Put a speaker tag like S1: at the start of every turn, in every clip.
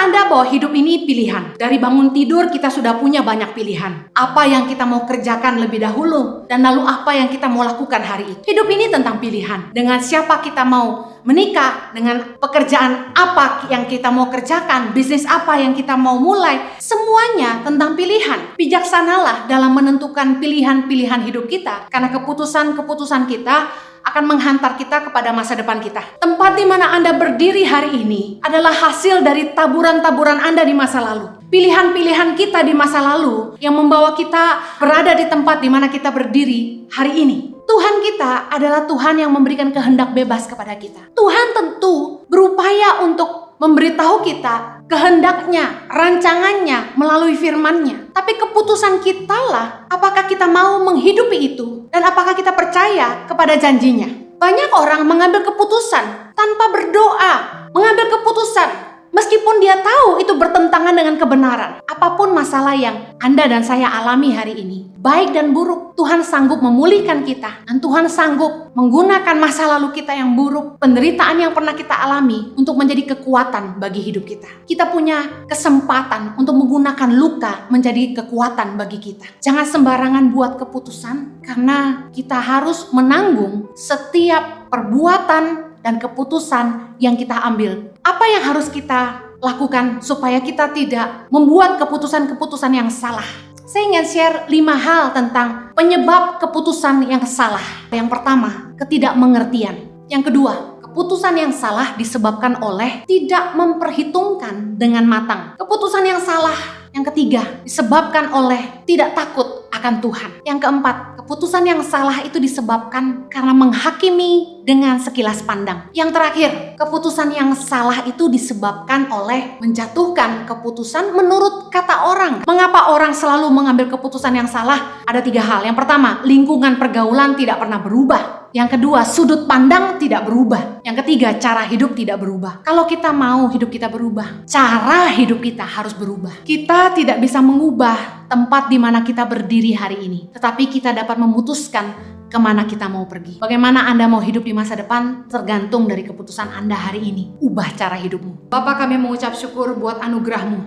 S1: Tahukah Anda bahwa hidup ini pilihan? Dari bangun tidur kita sudah punya banyak pilihan. Apa yang kita mau kerjakan lebih dahulu, dan lalu apa yang kita mau lakukan hari itu. Hidup ini tentang pilihan. Dengan siapa kita mau menikah, dengan pekerjaan apa yang kita mau kerjakan, bisnis apa yang kita mau mulai, semuanya tentang pilihan. Bijaksanalah dalam menentukan pilihan-pilihan hidup kita, karena keputusan-keputusan kita akan menghantar kita kepada masa depan kita. Tempat di mana Anda berdiri hari ini adalah hasil dari taburan-taburan Anda di masa lalu. Pilihan-pilihan kita di masa lalu yang membawa kita berada di tempat di mana kita berdiri hari ini. Tuhan kita adalah Tuhan yang memberikan kehendak bebas kepada kita. Tuhan tentu berupaya untuk memberitahu kita kehendaknya, rancangannya melalui firman-Nya. Tapi keputusan kita lah, apakah kita mau menghidupi itu dan apakah kita percaya kepada janjinya. Banyak orang mengambil keputusan tanpa berdoa, mengambil keputusan meskipun dia tahu itu bertentangan dengan kebenaran. Apapun masalah yang Anda dan saya alami hari ini, baik dan buruk, Tuhan sanggup memulihkan kita. Dan Tuhan sanggup menggunakan masa lalu kita yang buruk, penderitaan yang pernah kita alami, untuk menjadi kekuatan bagi hidup kita. Kita punya kesempatan untuk menggunakan luka menjadi kekuatan bagi kita. Jangan sembarangan buat keputusan, karena kita harus menanggung setiap perbuatan dan keputusan yang kita ambil. Apa yang harus kita lakukan supaya kita tidak membuat keputusan-keputusan yang salah? Saya ingin share 5 hal tentang penyebab keputusan yang salah. Yang pertama, ketidakmengertian. Yang kedua, keputusan yang salah disebabkan oleh tidak memperhitungkan dengan matang. Keputusan yang salah, yang ketiga, disebabkan oleh tidak takut akan Tuhan. Yang keempat, keputusan yang salah itu disebabkan karena menghakimi dengan sekilas pandang. Yang terakhir, keputusan yang salah itu disebabkan oleh menjatuhkan keputusan menurut kata orang. Mengapa orang selalu mengambil keputusan yang salah? Ada 3 hal. Yang pertama, lingkungan pergaulan tidak pernah berubah. Yang kedua, sudut pandang tidak berubah. Yang ketiga, cara hidup tidak berubah. Kalau kita mau hidup kita berubah, cara hidup kita harus berubah. Kita tidak bisa mengubah tempat di mana kita berdiri hari ini, tetapi kita dapat memutuskan kemana kita mau pergi. Bagaimana Anda mau hidup di masa depan tergantung dari keputusan Anda hari ini. Ubah cara hidupmu. Bapa, kami mengucap syukur buat anugerah-Mu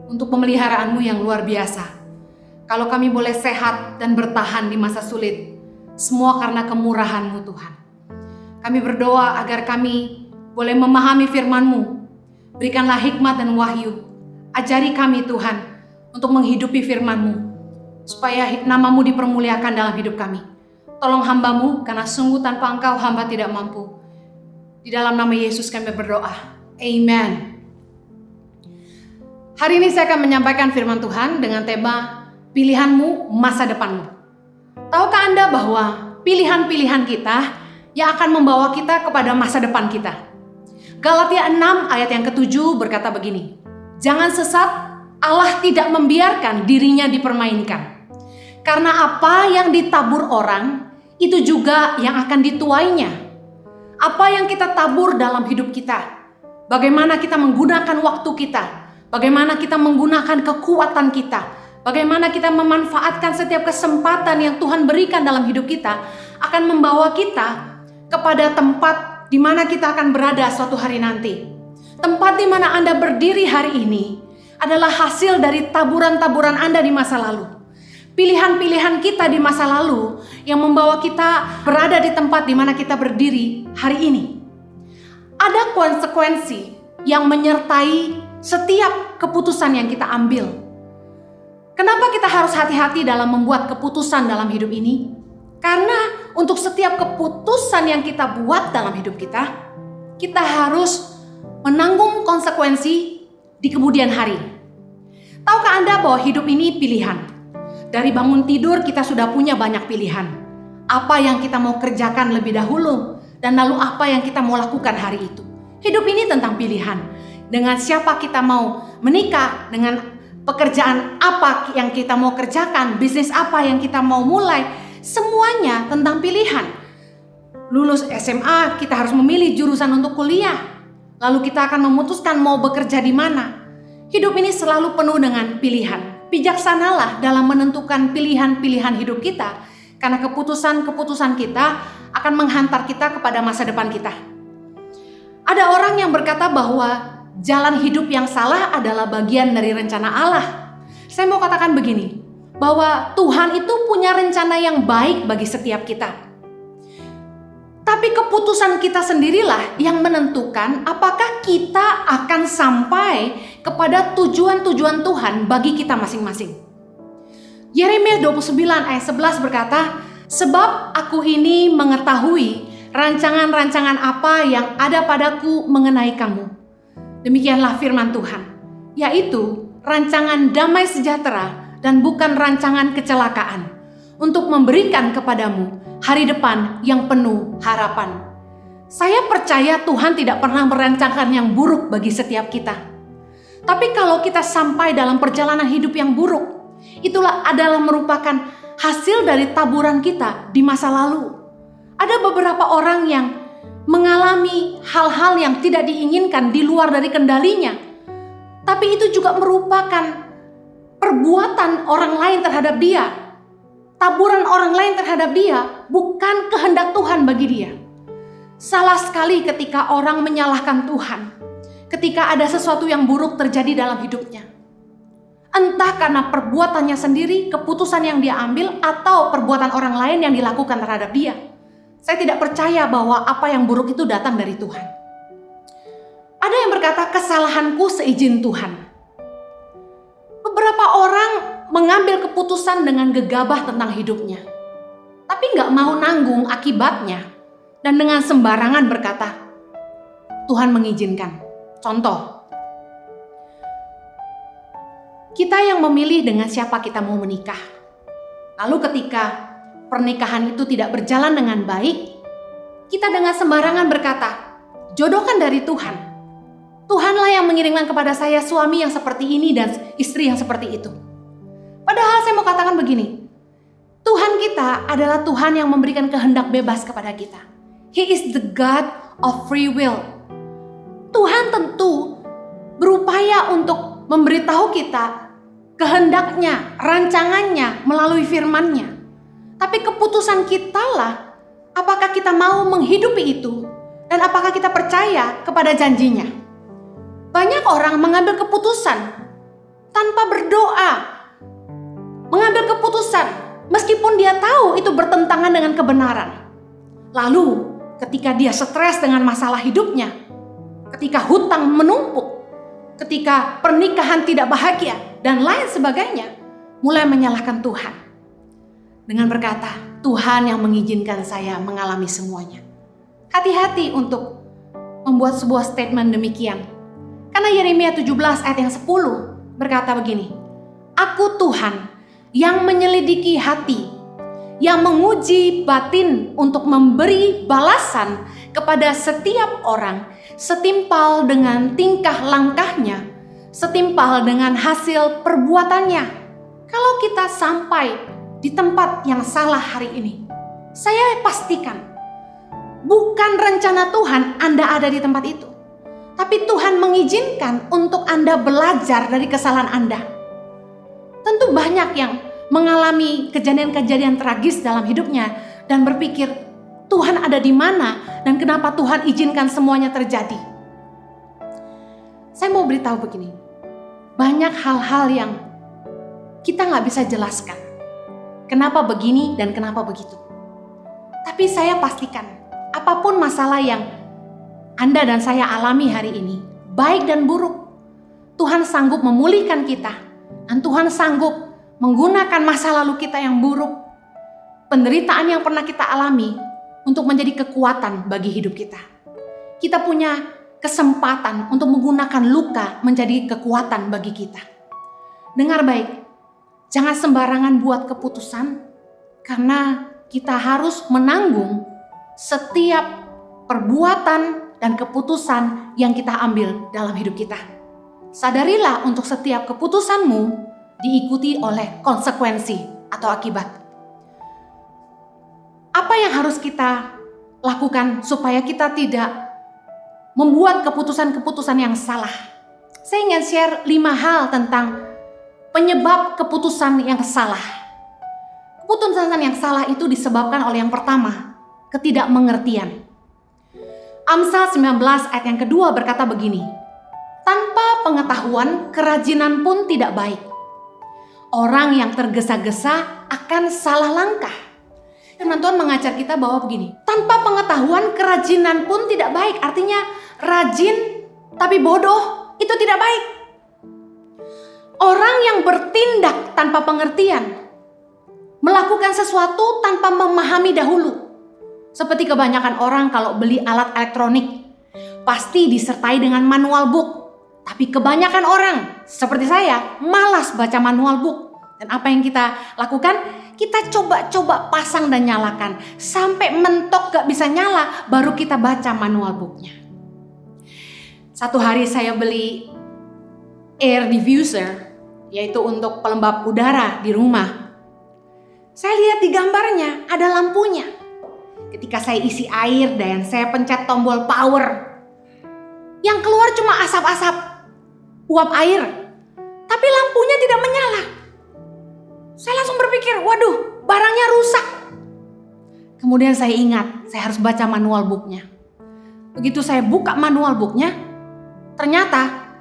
S1: untuk pemeliharaanmu yang luar biasa. Kalau kami boleh sehat dan bertahan di masa sulit, semua karena kemurahan-Mu Tuhan. Kami berdoa agar kami boleh memahami firman-Mu. Berikanlah hikmat dan wahyu. Ajari kami Tuhan untuk menghidupi firman-Mu, supaya nama-Mu dipermuliakan dalam hidup kami. Tolong hamba-Mu, karena sungguh tanpa Engkau hamba tidak mampu. Di dalam nama Yesus kami berdoa. Amen. Hari ini saya akan menyampaikan firman Tuhan dengan tema pilihanmu, masa depanmu. Tahukah Anda bahwa pilihan-pilihan kita yang akan membawa kita kepada masa depan kita? Galatia 6 ayat yang ke-7 berkata begini, jangan sesat, Allah tidak membiarkan dirinya dipermainkan. Karena apa yang ditabur orang, itu juga yang akan dituainya. Apa yang kita tabur dalam hidup kita, bagaimana kita menggunakan waktu kita, bagaimana kita menggunakan kekuatan kita, bagaimana kita memanfaatkan setiap kesempatan yang Tuhan berikan dalam hidup kita, akan membawa kita kepada tempat di mana kita akan berada suatu hari nanti. Tempat di mana Anda berdiri hari ini adalah hasil dari taburan-taburan Anda di masa lalu. Pilihan-pilihan kita di masa lalu yang membawa kita berada di tempat di mana kita berdiri hari ini. Ada konsekuensi yang menyertai setiap keputusan yang kita ambil. Kenapa kita harus hati-hati dalam membuat keputusan dalam hidup ini? Karena untuk setiap keputusan yang kita buat dalam hidup kita, kita harus menanggung konsekuensi di kemudian hari. Tahukah Anda bahwa hidup ini pilihan? Dari bangun tidur kita sudah punya banyak pilihan. Apa yang kita mau kerjakan lebih dahulu, dan lalu apa yang kita mau lakukan hari itu. Hidup ini tentang pilihan. Dengan siapa kita mau menikah, dengan pekerjaan apa yang kita mau kerjakan, bisnis apa yang kita mau mulai, semuanya tentang pilihan. Lulus SMA, kita harus memilih jurusan untuk kuliah. Lalu kita akan memutuskan mau bekerja di mana. Hidup ini selalu penuh dengan pilihan. Bijaksanalah dalam menentukan pilihan-pilihan hidup kita, karena keputusan-keputusan kita akan menghantar kita kepada masa depan kita. Ada orang yang berkata bahwa jalan hidup yang salah adalah bagian dari rencana Allah. Saya mau katakan begini, bahwa Tuhan itu punya rencana yang baik bagi setiap kita. Tapi keputusan kita sendirilah yang menentukan apakah kita akan sampai kepada tujuan-tujuan Tuhan bagi kita masing-masing. Yeremia 29 ayat 11 berkata, "Sebab aku ini mengetahui rancangan-rancangan apa yang ada padaku mengenai kamu." Demikianlah firman Tuhan, yaitu rancangan damai sejahtera dan bukan rancangan kecelakaan, untuk memberikan kepadamu hari depan yang penuh harapan. Saya percaya Tuhan tidak pernah merancangkan yang buruk bagi setiap kita. Tapi kalau kita sampai dalam perjalanan hidup yang buruk, itulah adalah merupakan hasil dari taburan kita di masa lalu. Ada beberapa orang yang mengalami hal-hal yang tidak diinginkan di luar dari kendalinya. Tapi itu juga merupakan perbuatan orang lain terhadap dia. Taburan orang lain terhadap dia bukan kehendak Tuhan bagi dia. Salah sekali ketika orang menyalahkan Tuhan, ketika ada sesuatu yang buruk terjadi dalam hidupnya. Entah karena perbuatannya sendiri, keputusan yang dia ambil, atau perbuatan orang lain yang dilakukan terhadap dia. Saya tidak percaya bahwa apa yang buruk itu datang dari Tuhan. Ada yang berkata, kesalahanku seizin Tuhan. Beberapa orang mengambil keputusan dengan gegabah tentang hidupnya, tapi nggak mau nanggung akibatnya, dan dengan sembarangan berkata, Tuhan mengizinkan. Contoh, kita yang memilih dengan siapa kita mau menikah. Lalu ketika pernikahan itu tidak berjalan dengan baik, kita dengan sembarangan berkata, jodoh kan dari Tuhan. Tuhanlah yang mengirimkan kepada saya suami yang seperti ini dan istri yang seperti itu. Padahal saya mau katakan begini, Tuhan kita adalah Tuhan yang memberikan kehendak bebas kepada kita. He is the God of free will. Tuhan tentu berupaya untuk memberitahu kita kehendaknya, rancangannya melalui firman-Nya. Tapi keputusan kita lah, apakah kita mau menghidupi itu dan apakah kita percaya kepada janjinya. Banyak orang mengambil keputusan tanpa berdoa, mengambil keputusan meskipun dia tahu itu bertentangan dengan kebenaran. Lalu ketika dia stres dengan masalah hidupnya, ketika hutang menumpuk, ketika pernikahan tidak bahagia dan lain sebagainya, mulai menyalahkan Tuhan dengan berkata, Tuhan yang mengizinkan saya mengalami semuanya. Hati-hati untuk membuat sebuah statement demikian. Karena Yeremia 17 ayat yang 10 berkata begini, Aku Tuhan yang menyelidiki hati, yang menguji batin untuk memberi balasan kepada setiap orang setimpal dengan tingkah langkahnya, setimpal dengan hasil perbuatannya. Kalau kita sampai di tempat yang salah hari ini, saya pastikan bukan rencana Tuhan Anda ada di tempat itu. Tapi Tuhan mengizinkan untuk Anda belajar dari kesalahan Anda. Tentu banyak yang mengalami kejadian-kejadian tragis dalam hidupnya dan berpikir, Tuhan ada di mana dan kenapa Tuhan izinkan semuanya terjadi. Saya mau beritahu begini, banyak hal-hal yang kita nggak bisa jelaskan. Kenapa begini dan kenapa begitu. Tapi saya pastikan, apapun masalah yang Anda dan saya alami hari ini, baik dan buruk, Tuhan sanggup memulihkan kita. Dan Tuhan sanggup menggunakan masa lalu kita yang buruk, penderitaan yang pernah kita alami, untuk menjadi kekuatan bagi hidup kita. Kita punya kesempatan untuk menggunakan luka menjadi kekuatan bagi kita. Dengar baik, jangan sembarangan buat keputusan, karena kita harus menanggung setiap perbuatan dan keputusan yang kita ambil dalam hidup kita. Sadarilah untuk setiap keputusanmu diikuti oleh konsekuensi atau akibat. Apa yang harus kita lakukan supaya kita tidak membuat keputusan-keputusan yang salah? Saya ingin share 5 hal tentang penyebab keputusan yang salah. Keputusan yang salah itu disebabkan oleh yang pertama, ketidakmengertian. Amsal 19 ayat yang kedua berkata begini, Tanpa pengetahuan, kerajinan pun tidak baik. Orang yang tergesa-gesa akan salah langkah. Firman Tuhan mengajar kita bahwa begini, tanpa pengetahuan, kerajinan pun tidak baik. Artinya rajin tapi bodoh itu tidak baik. Orang yang bertindak tanpa pengertian, melakukan sesuatu tanpa memahami dahulu. Seperti kebanyakan orang kalau beli alat elektronik, pasti disertai dengan manual book. Tapi kebanyakan orang seperti saya malas baca manual book. Dan apa yang kita lakukan? Kita coba-coba pasang dan nyalakan. Sampai mentok gak bisa nyala, baru kita baca manual booknya. Satu hari saya beli air diffuser, yaitu untuk pelembab udara di rumah. Saya lihat di gambarnya ada lampunya. Ketika saya isi air dan saya pencet tombol power, yang keluar cuma asap-asap uap air, tapi lampunya tidak menyala. Saya langsung berpikir, waduh, barangnya rusak. Kemudian saya ingat, saya harus baca manual booknya. Begitu saya buka manual booknya, ternyata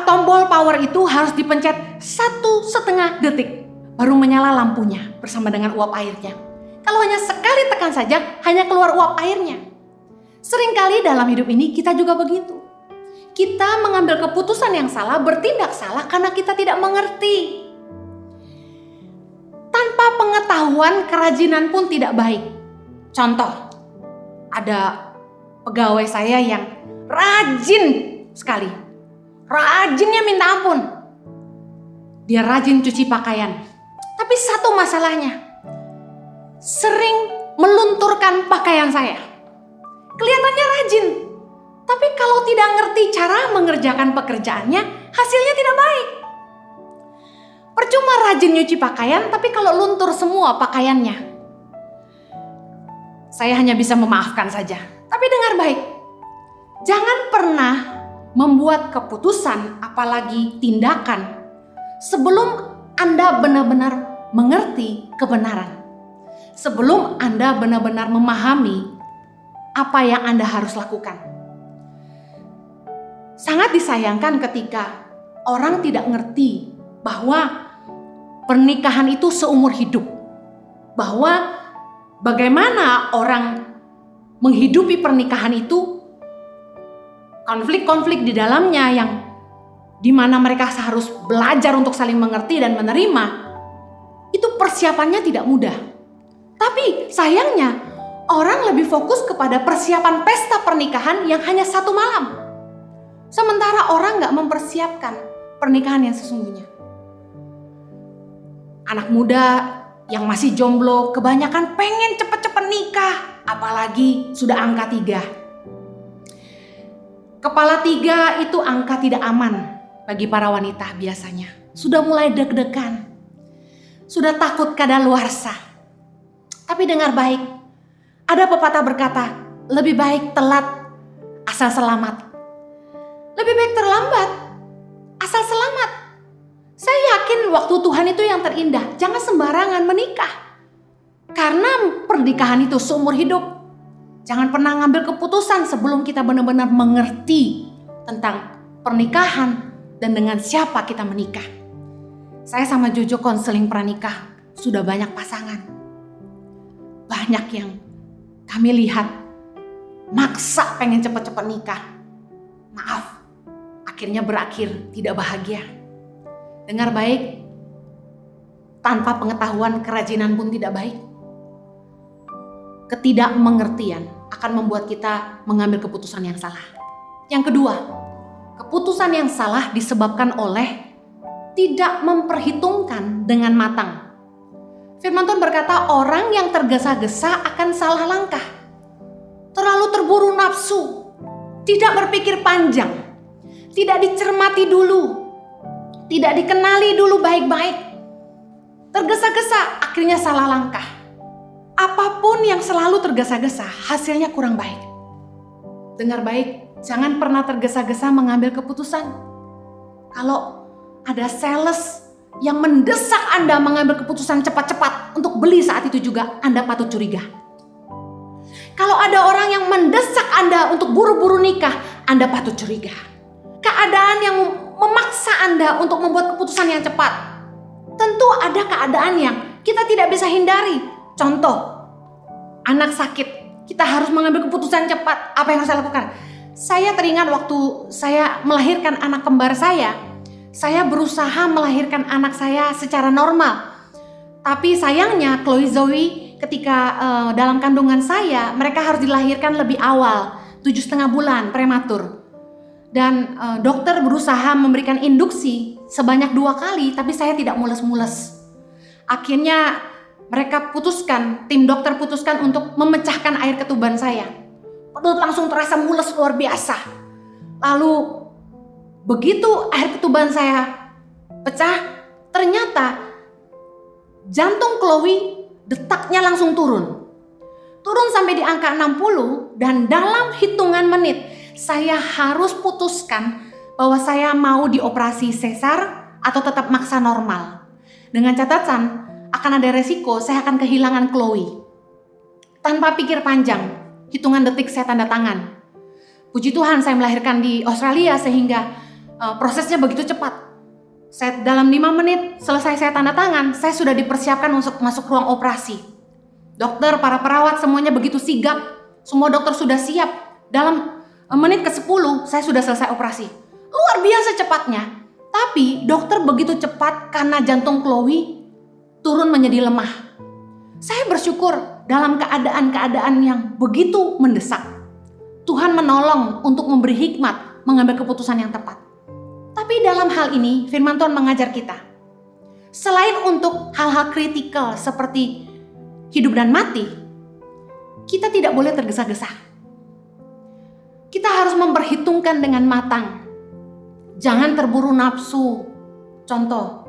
S1: tombol power itu harus dipencet 1,5 detik baru menyala lampunya bersama dengan uap airnya. Kalau hanya sekali tekan saja, hanya keluar uap airnya. Seringkali dalam hidup ini kita juga begitu. Kita mengambil keputusan yang salah, bertindak salah karena kita tidak mengerti. Tanpa pengetahuan, kerajinan pun tidak baik. Contoh, ada pegawai saya yang rajin sekali. Rajinnya minta ampun. Dia rajin cuci pakaian. Tapi satu masalahnya, sering melunturkan pakaian saya. Kelihatannya rajin, tapi kalau tidak ngerti cara mengerjakan pekerjaannya, hasilnya tidak baik. Percuma rajin nyuci pakaian, tapi kalau luntur semua pakaiannya. Saya hanya bisa memaafkan saja. Tapi dengar baik, jangan pernah membuat keputusan, apalagi tindakan, sebelum Anda benar-benar mengerti kebenaran. Sebelum Anda benar-benar memahami apa yang Anda harus lakukan. Sangat disayangkan ketika orang tidak ngerti bahwa pernikahan itu seumur hidup. Bahwa bagaimana orang menghidupi pernikahan itu, konflik-konflik di dalamnya yang dimana mereka harus belajar untuk saling mengerti dan menerima, itu persiapannya tidak mudah. Tapi sayangnya, orang lebih fokus kepada persiapan pesta pernikahan yang hanya 1 malam. Sementara orang gak mempersiapkan pernikahan yang sesungguhnya. Anak muda yang masih jomblo kebanyakan pengen cepet-cepet nikah, apalagi sudah angka 3. Kepala 3 itu angka tidak aman bagi para wanita biasanya. Sudah mulai deg-degan, sudah takut kadaluarsa. Tapi dengar baik, ada pepatah berkata, lebih baik telat asal selamat. Lebih baik terlambat asal selamat. Saya yakin waktu Tuhan itu yang terindah. Jangan sembarangan menikah. Karena pernikahan itu seumur hidup. Jangan pernah ngambil keputusan sebelum kita benar-benar mengerti tentang pernikahan dan dengan siapa kita menikah. Saya sama Jojo konseling pranikah. Sudah banyak pasangan. Banyak yang kami lihat maksa pengen cepet-cepet nikah. Maaf, akhirnya berakhir tidak bahagia. Dengar baik, tanpa pengetahuan kerajinan pun tidak baik. Ketidakmengertian akan membuat kita mengambil keputusan yang salah. Yang kedua, keputusan yang salah disebabkan oleh tidak memperhitungkan dengan matang. Firman Tuhan berkata, orang yang tergesa-gesa akan salah langkah. Terlalu terburu nafsu, tidak berpikir panjang, tidak dicermati dulu, tidak dikenali dulu baik-baik. Tergesa-gesa akhirnya salah langkah. Apapun yang selalu tergesa-gesa hasilnya kurang baik. Dengar baik, jangan pernah tergesa-gesa mengambil keputusan. Kalau ada sales yang mendesak Anda mengambil keputusan cepat-cepat untuk beli saat itu juga, Anda patut curiga. Kalau ada orang yang mendesak Anda untuk buru-buru nikah, Anda patut curiga. keadaan yang memaksa Anda untuk membuat keputusan yang cepat. Tentu ada keadaan yang kita tidak bisa hindari. Contoh, anak sakit, kita harus mengambil keputusan cepat. Apa yang harus saya lakukan? Saya teringat waktu saya melahirkan anak kembar saya berusaha melahirkan anak saya secara normal. Tapi sayangnya Chloe Zoe ketika dalam kandungan saya, mereka harus dilahirkan lebih awal, 7,5 bulan prematur. Dan dokter berusaha memberikan induksi sebanyak 2 kali, tapi saya tidak mules-mules. Akhirnya mereka putuskan, tim dokter putuskan untuk memecahkan air ketuban saya. Perut langsung terasa mules luar biasa. Lalu begitu air ketuban saya pecah, ternyata jantung Chloe detaknya langsung turun. Turun sampai di angka 60 dan dalam hitungan menit saya harus putuskan bahwa saya mau dioperasi sesar atau tetap maksa normal. Dengan catatan akan ada resiko saya akan kehilangan Chloe. Tanpa pikir panjang, hitungan detik saya tanda tangan. Puji Tuhan saya melahirkan di Australia sehingga prosesnya begitu cepat. Saya dalam 5 menit selesai saya tanda tangan, saya sudah dipersiapkan untuk masuk ruang operasi. Dokter, para perawat semuanya begitu sigap. Semua dokter sudah siap. Dalam menit ke-10 saya sudah selesai operasi. Luar biasa cepatnya. Tapi dokter begitu cepat karena jantung Chloe turun menjadi lemah. Saya bersyukur dalam keadaan-keadaan yang begitu mendesak. Tuhan menolong untuk memberi hikmat mengambil keputusan yang tepat. Tapi dalam hal ini firman Tuhan mengajar kita. Selain untuk hal-hal kritikal seperti hidup dan mati, kita tidak boleh tergesa-gesa. Kita harus memperhitungkan dengan matang. Jangan terburu nafsu. Contoh,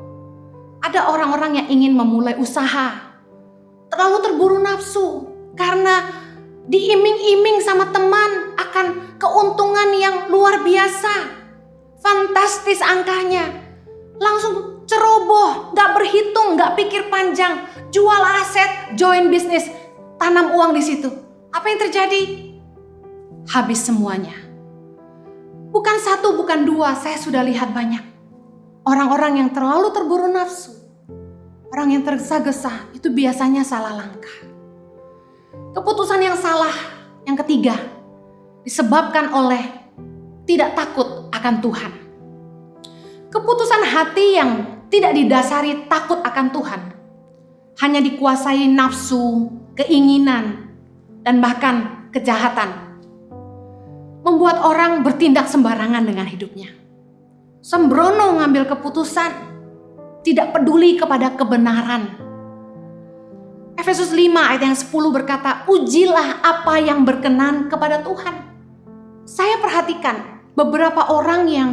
S1: ada orang-orang yang ingin memulai usaha. Terlalu terburu nafsu karena diiming-iming sama teman akan keuntungan yang luar biasa. Fantastis angkanya. Langsung ceroboh, gak berhitung, gak pikir panjang. Jual aset, join bisnis, tanam uang di situ. Apa yang terjadi? Habis semuanya. Bukan 1, bukan 2, saya sudah lihat banyak. Orang-orang yang terlalu terburu nafsu, orang yang tergesa-gesa, itu biasanya salah langkah. Keputusan yang salah, yang ketiga, disebabkan oleh tidak takut akan Tuhan. Keputusan hati yang tidak didasari takut akan Tuhan, hanya dikuasai nafsu, keinginan, dan bahkan kejahatan, membuat orang bertindak sembarangan dengan hidupnya. Sembrono ngambil keputusan, tidak peduli kepada kebenaran. Efesus 5 ayat yang 10 berkata, ujilah apa yang berkenan kepada Tuhan. Saya perhatikan beberapa orang yang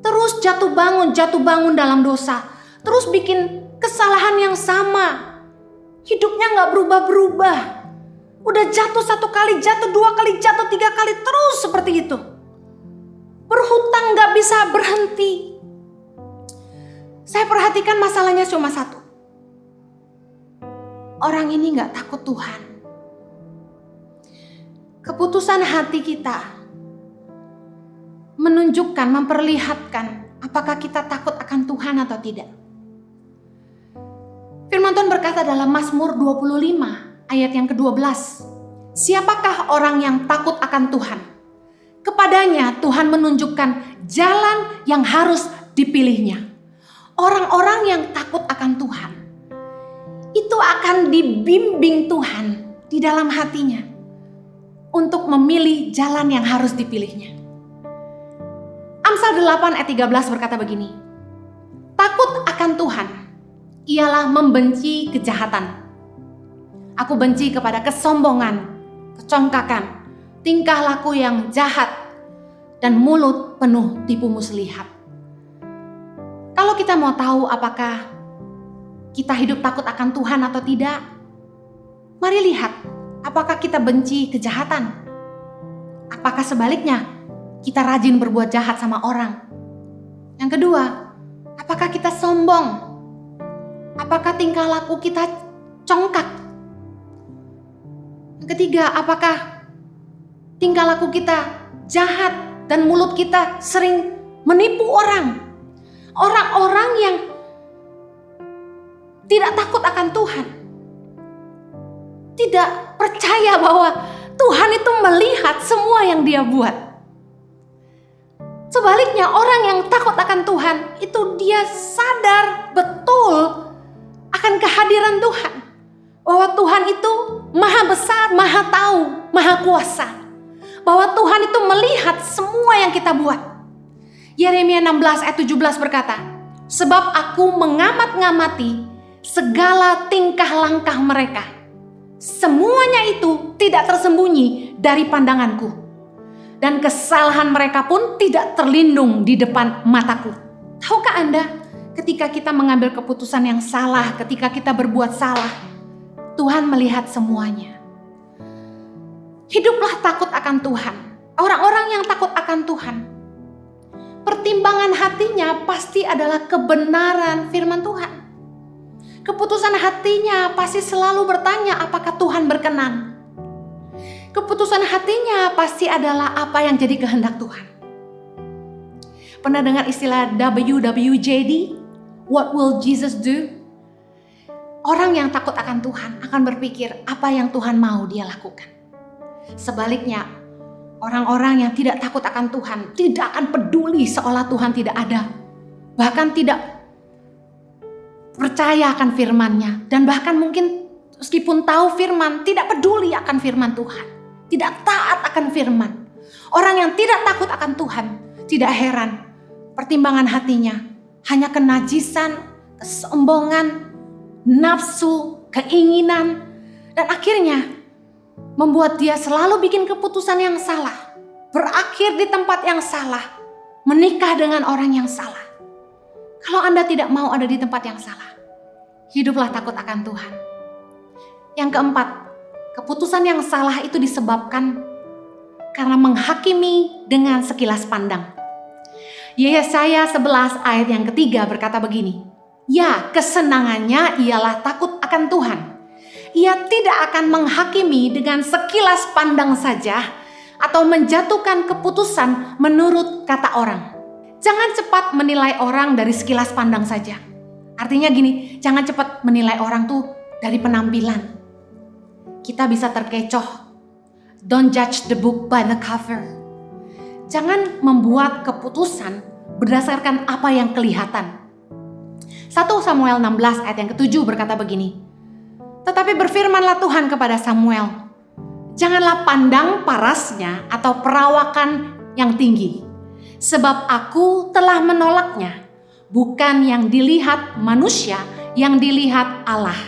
S1: terus jatuh bangun dalam dosa, terus bikin kesalahan yang sama. Hidupnya gak berubah-berubah. Udah jatuh 1 kali, jatuh 2 kali, jatuh 3 kali, terus seperti itu. Berhutang gak bisa berhenti. Saya perhatikan masalahnya cuma satu. Orang ini gak takut Tuhan. Keputusan hati kita menunjukkan, memperlihatkan apakah kita takut akan Tuhan atau tidak. Firman Tuhan berkata dalam Mazmur 25 ayat yang ke-12. Siapakah orang yang takut akan Tuhan? Kepadanya Tuhan menunjukkan jalan yang harus dipilihnya. Orang-orang yang takut akan Tuhan itu akan dibimbing Tuhan di dalam hatinya untuk memilih jalan yang harus dipilihnya. Amsal 8 ayat 13 berkata begini. Takut akan Tuhan ialah membenci kejahatan. Aku benci kepada kesombongan, kecongkakan, tingkah laku yang jahat, dan mulut penuh tipu muslihat. Kalau kita mau tahu apakah kita hidup takut akan Tuhan atau tidak, mari lihat apakah kita benci kejahatan. Apakah sebaliknya kita rajin berbuat jahat sama orang. Yang kedua, apakah kita sombong? Apakah tingkah laku kita congkak? Yang ketiga, apakah tingkah laku kita jahat? dan mulut kita sering menipu orang. Orang-orang yang tidak takut akan Tuhan, tidak percaya bahwa Tuhan itu melihat semua yang dia buat. Sebaliknya, orang yang takut akan Tuhan itu dia sadar betul akan kehadiran Tuhan, bahwa Tuhan itu maha besar, maha tahu, maha kuasa, bahwa Tuhan itu melihat semua yang kita buat. Yeremia 16 ayat 17 berkata, sebab aku mengamat-ngamati segala tingkah langkah mereka. Semuanya itu tidak tersembunyi dari pandanganku. Dan kesalahan mereka pun tidak terlindung di depan mataku. Tahukah Anda, ketika kita mengambil keputusan yang salah, ketika kita berbuat salah, Tuhan melihat semuanya. Hiduplah takut akan Tuhan. Orang-orang yang takut akan Tuhan, pertimbangan hatinya pasti adalah kebenaran firman Tuhan. Keputusan hatinya pasti selalu bertanya apakah Tuhan berkenan. Keputusan hatinya pasti adalah apa yang jadi kehendak Tuhan. Pernah dengar istilah WWJD? What will Jesus do? Orang yang takut akan Tuhan akan berpikir apa yang Tuhan mau dia lakukan. Sebaliknya, orang-orang yang tidak takut akan Tuhan tidak akan peduli seolah Tuhan tidak ada. Bahkan tidak percaya akan firman-Nya. Dan bahkan mungkin meskipun tahu firman, tidak peduli akan firman Tuhan. Tidak taat akan firman. Orang yang tidak takut akan Tuhan, tidak heran pertimbangan hatinya hanya kenajisan, kesombongan, nafsu, keinginan, dan akhirnya membuat dia selalu bikin keputusan yang salah, berakhir di tempat yang salah, menikah dengan orang yang salah. Kalau Anda tidak mau ada di tempat yang salah, hiduplah takut akan Tuhan. Yang keempat, keputusan yang salah itu disebabkan karena menghakimi dengan sekilas pandang. Yesaya 11 ayat yang ketiga berkata begini, ya, kesenangannya ialah takut akan Tuhan. Ia tidak akan menghakimi dengan sekilas pandang saja atau menjatuhkan keputusan menurut kata orang. Jangan cepat menilai orang dari sekilas pandang saja. Artinya gini, jangan cepat menilai orang tuh dari penampilan. Kita bisa terkecoh. Don't judge the book by the cover. Jangan membuat keputusan berdasarkan apa yang kelihatan. 1 Samuel 16 ayat yang ke-7 berkata begini, tetapi berfirmanlah Tuhan kepada Samuel, janganlah pandang parasnya atau perawakan yang tinggi, sebab aku telah menolaknya. Bukan yang dilihat manusia, yang dilihat Allah.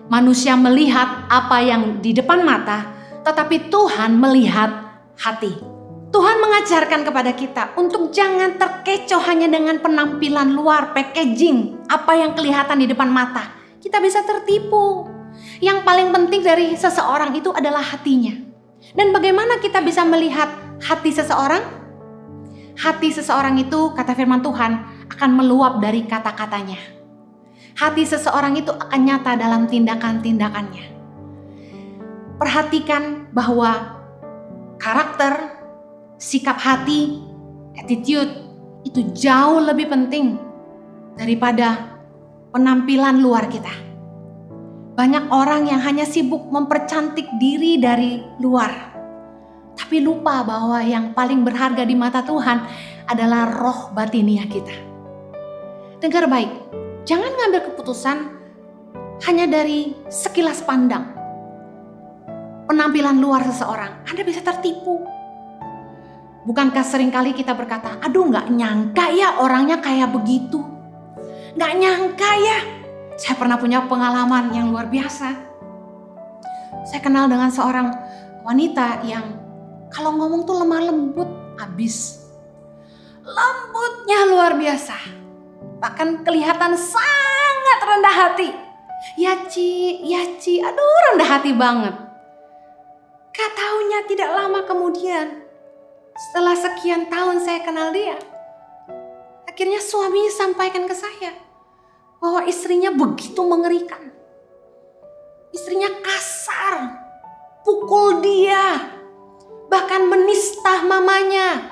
S1: Manusia melihat apa yang di depan mata, tetapi Tuhan melihat hati. Tuhan mengajarkan kepada kita untuk jangan terkecoh hanya dengan penampilan luar, packaging, apa yang kelihatan di depan mata. Kita bisa tertipu. Yang paling penting dari seseorang itu adalah hatinya. Dan bagaimana kita bisa melihat hati seseorang? Hati seseorang itu, kata firman Tuhan, akan meluap dari kata-katanya. Hati seseorang itu akan nyata dalam tindakan-tindakannya. Perhatikan bahwa karakter, sikap hati, attitude itu jauh lebih penting daripada penampilan luar kita. Banyak orang yang hanya sibuk mempercantik diri dari luar, tapi lupa bahwa yang paling berharga di mata Tuhan adalah roh batiniah kita. Dengar baik, jangan ngambil keputusan hanya dari sekilas pandang penampilan luar seseorang. Anda bisa tertipu. Bukankah seringkali kita berkata, aduh gak nyangka ya orangnya kayak begitu. Gak nyangka ya. Saya pernah punya pengalaman yang luar biasa. Saya kenal dengan seorang wanita yang kalau ngomong tuh lemah lembut abis. Lembutnya luar biasa. Bahkan kelihatan sangat rendah hati. Ya Ci, aduh rendah hati banget. Gak taunya tidak lama kemudian, setelah sekian tahun saya kenal dia, akhirnya suaminya sampaikan ke saya bahwa istrinya begitu mengerikan. Istrinya kasar, pukul dia, bahkan menista mamanya,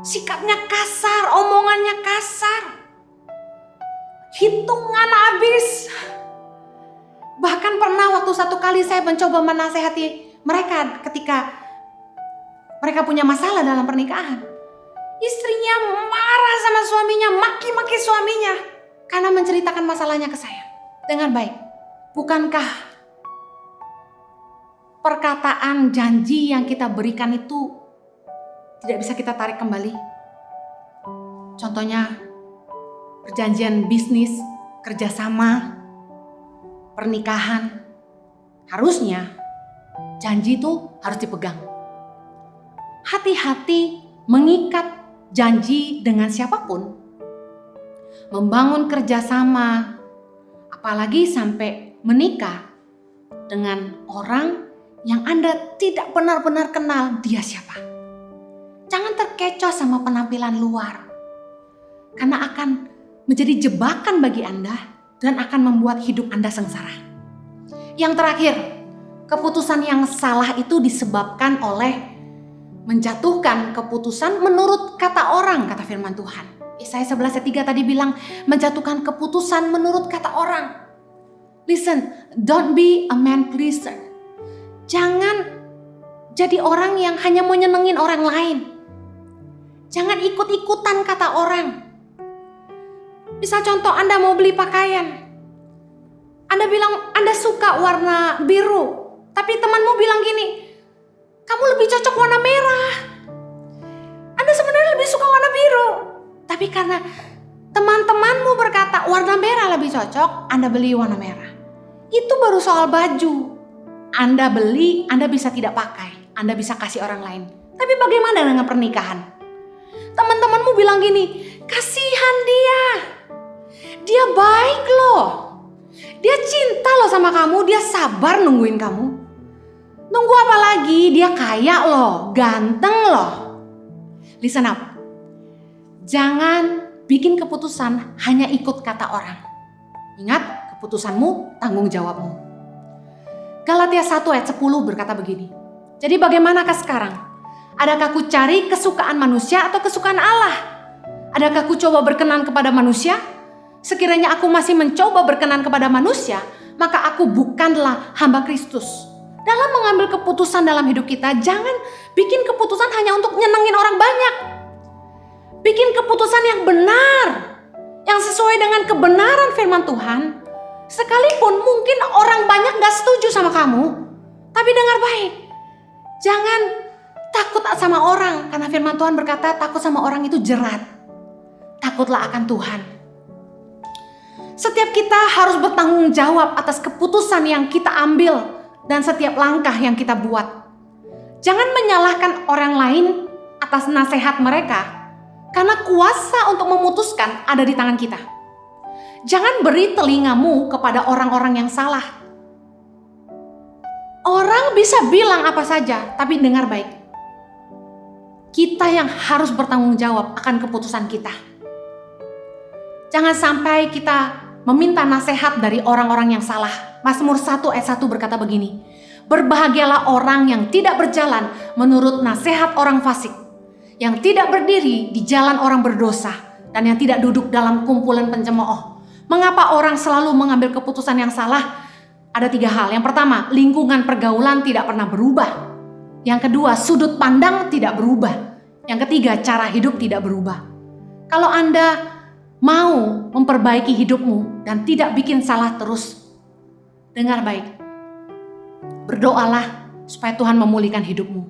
S1: sikapnya kasar, omongannya kasar, hitungan habis. Bahkan pernah waktu satu kali saya mencoba menasehati mereka ketika mereka punya masalah dalam pernikahan. Istrinya marah sama suaminya, maki-maki suaminya karena menceritakan masalahnya ke saya. Dengan baik, bukankah perkataan janji yang kita berikan itu tidak bisa kita tarik kembali? Contohnya perjanjian bisnis, kerjasama, pernikahan. Harusnya janji itu harus dipegang. Hati-hati mengikat janji dengan siapapun. Membangun kerjasama, apalagi sampai menikah dengan orang yang Anda tidak benar-benar kenal dia siapa. Jangan terkecoh sama penampilan luar, karena akan menjadi jebakan bagi Anda dan akan membuat hidup Anda sengsara. Yang terakhir, keputusan yang salah itu disebabkan oleh menjatuhkan keputusan menurut kata orang, kata firman Tuhan. Yesaya 11:3 tadi bilang menjatuhkan keputusan menurut kata orang. Listen, don't be a man pleaser. Jangan jadi orang yang hanya mau nyenengin orang lain. Jangan ikut-ikutan kata orang. Misal contoh, Anda mau beli pakaian. Anda bilang Anda suka warna biru, tapi temanmu bilang gini, kamu lebih cocok warna merah. Anda sebenarnya lebih suka warna biru, tapi karena teman-temanmu berkata warna merah lebih cocok, Anda beli warna merah. Itu baru soal baju. Anda beli, Anda bisa tidak pakai, Anda bisa kasih orang lain. Tapi bagaimana dengan pernikahan? Teman-temanmu bilang gini, kasihan dia. Dia baik loh. Dia cinta loh sama kamu, dia sabar nungguin kamu. Nunggu apa lagi? Dia kaya loh, ganteng loh. Listen up. Jangan bikin keputusan hanya ikut kata orang. Ingat, keputusanmu tanggung jawabmu. Galatia 1:10 berkata begini. Jadi bagaimanakah sekarang? Adakah ku cari kesukaan manusia atau kesukaan Allah? Adakah ku coba berkenan kepada manusia? Sekiranya aku masih mencoba berkenan kepada manusia, maka aku bukanlah hamba Kristus. Dalam mengambil keputusan dalam hidup kita, jangan bikin keputusan hanya untuk nyenengin orang banyak. Bikin keputusan yang benar, yang sesuai dengan kebenaran firman Tuhan. Sekalipun mungkin orang banyak gak setuju sama kamu, tapi dengar baik. Jangan takut sama orang, karena firman Tuhan berkata takut sama orang itu jerat. Takutlah akan Tuhan. Setiap kita harus bertanggung jawab atas keputusan yang kita ambil dan setiap langkah yang kita buat. Jangan menyalahkan orang lain atas nasihat mereka, karena kuasa untuk memutuskan ada di tangan kita. Jangan beri telingamu kepada orang-orang yang salah. Orang bisa bilang apa saja, tapi dengar baik. Kita yang harus bertanggung jawab akan keputusan kita. Jangan sampai kita meminta nasihat dari orang-orang yang salah. Mazmur 1:1 berkata begini, berbahagialah orang yang tidak berjalan menurut nasihat orang fasik, yang tidak berdiri di jalan orang berdosa, dan yang tidak duduk dalam kumpulan pencemooh. Mengapa orang selalu mengambil keputusan yang salah? Ada 3 hal. Yang pertama, lingkungan pergaulan tidak pernah berubah. Yang kedua, sudut pandang tidak berubah. Yang ketiga, cara hidup tidak berubah. Kalau Anda mau memperbaiki hidupmu dan tidak bikin salah terus, dengar baik. Berdoalah supaya Tuhan memulihkan hidupmu.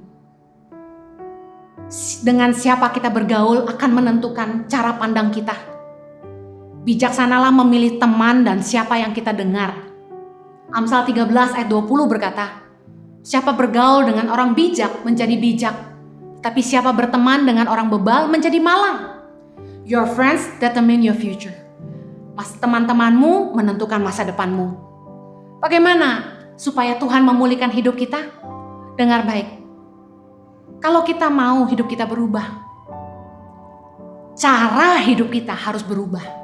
S1: Dengan siapa kita bergaul akan menentukan cara pandang kita. Bijaksanalah memilih teman dan siapa yang kita dengar. Amsal 13:20 berkata, siapa bergaul dengan orang bijak menjadi bijak, tapi siapa berteman dengan orang bebal menjadi malang. Your friends determine your future. Teman-temanmu menentukan masa depanmu. Bagaimana supaya Tuhan memulihkan hidup kita? Dengar baik. Kalau kita mau hidup kita berubah, cara hidup kita harus berubah.